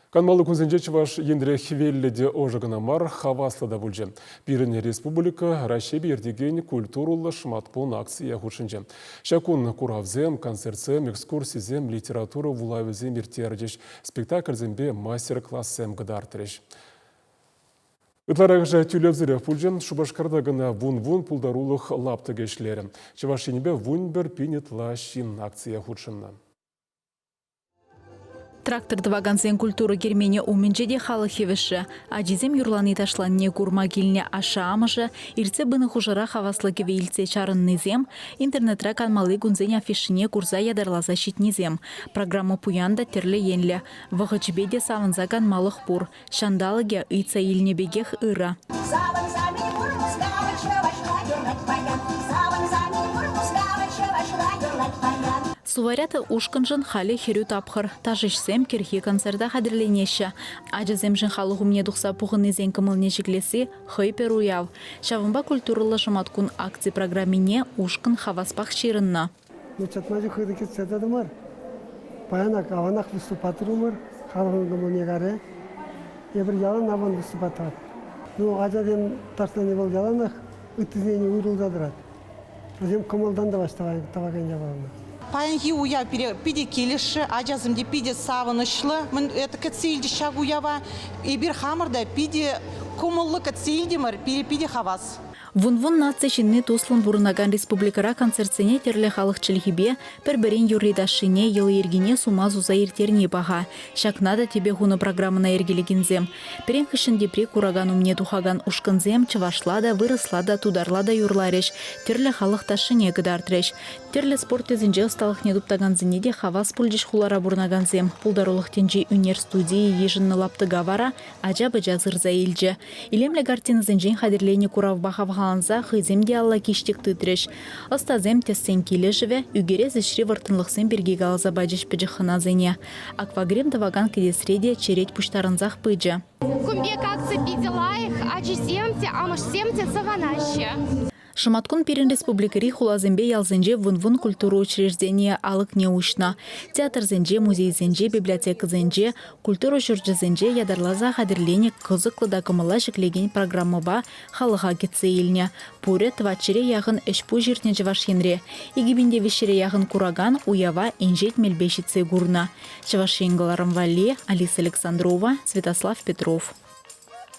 Канмалы күнзенже чываш ендірі хвелледе ожығына мар хаваслыда бүлже. Пиріне республика Раши бердеген культурулы шматпун акция хушынже. Шакун куравзем, концертсем, экскурсизем, литература вулавызем иртердеш, спектакльзембе мастер-классем гыдартыреш. Ытларағы жа тюлевзірі пүлжен Шубашкардагына вун-вун пулдарулық лапты кешлері. Чывашинебе вун-бір пинетла шин акция хушынна. Тракторды ваганзен культура гермене уменжеде халы хевіші. Аджизем юрланы ташланне курма келіне аша амыжы, ирце быны хужара хаваслы кевейлце чарыннызем, интернетра канмалы гунзен афишине курза ядарлаза щитнезем. Программа пуянда терлі енлі. Вағычбеде савынза канмалық пур. Шандалыге ыйца илнебегех ыра. Суваряты ушканжын халі херю тапхыр. Тажышсем керхи концерта хадырленеші. Аджаземжін халы ғумне дұқса пұғынызен кымылне жеглесі хый перуяв. Шавымба культуралы жыматкун акции программине ушкан хаваспақ шерынна. Чатмажы хыды кетседі мар. Баянак аванақ выступатыр умыр. Халығын кымылне ғары. Ебір ялан аван выступатыр. Аджазем тарсланы бол яланақ үттізені уйрылдадырат. Азем кымылдан да баштаваған жабалына. Паянхи уя пиде келеші, аджазымде пиде савынышлы, мен это кәтсейлді шаг уява, и бір хамырда пиде кумыллы кәтсейлдемір, пиде хавас. Вун-вун нацияшинны туслын бурынаган республикара концертсене терлі халық чілхибе, бір-бірін юридашыне елы ергене сума зуза ертерне баға. Шакнада тебе хуны программына ергелегензем. Перен хышын депре кураган умне тухаган ушканзем, чывашлада, вырослада, тударлада юрлареш, терлі халық ташыне гыдартреш. Терлі спорт тезінже ысталық недуптаган зінеде хавас пульдеш хулара бурнаганзем. Пулдарулық тенже үнер студии ежінны лаптыга вара, ажа-быжа зырза елже. Илемлі картины зінжен хадерлене курав бахавға Анза хыземде алла киштик тытреш. Остазем тессен келе живе, үгере зішри вартынлықсен берге галаза баджеш пыджы хыназыне. Аквагрем даваган кедесреде череть пуштарынзах пыджы. Кумбек акция пиделаих, аджиземте, амышсемте саванаще. Шыматкун перен республикари хулазембе ялзенже вун-вун культуру учреждения алык не ушна. Театр зенже, музей зенже, библиотека зенже, культуру жүрджі зенже ядарлаза хадерлене кызыклы да кымыла жеклеген программаба халыға кетсе еліне. Пуре твачере яғын эшпу жиртне жываш енре. Игибінде вешере яғын кураган уява инжет мельбешице гурна. Чываш енгыларым Валли, Алиса Александрова, Святослав Петров.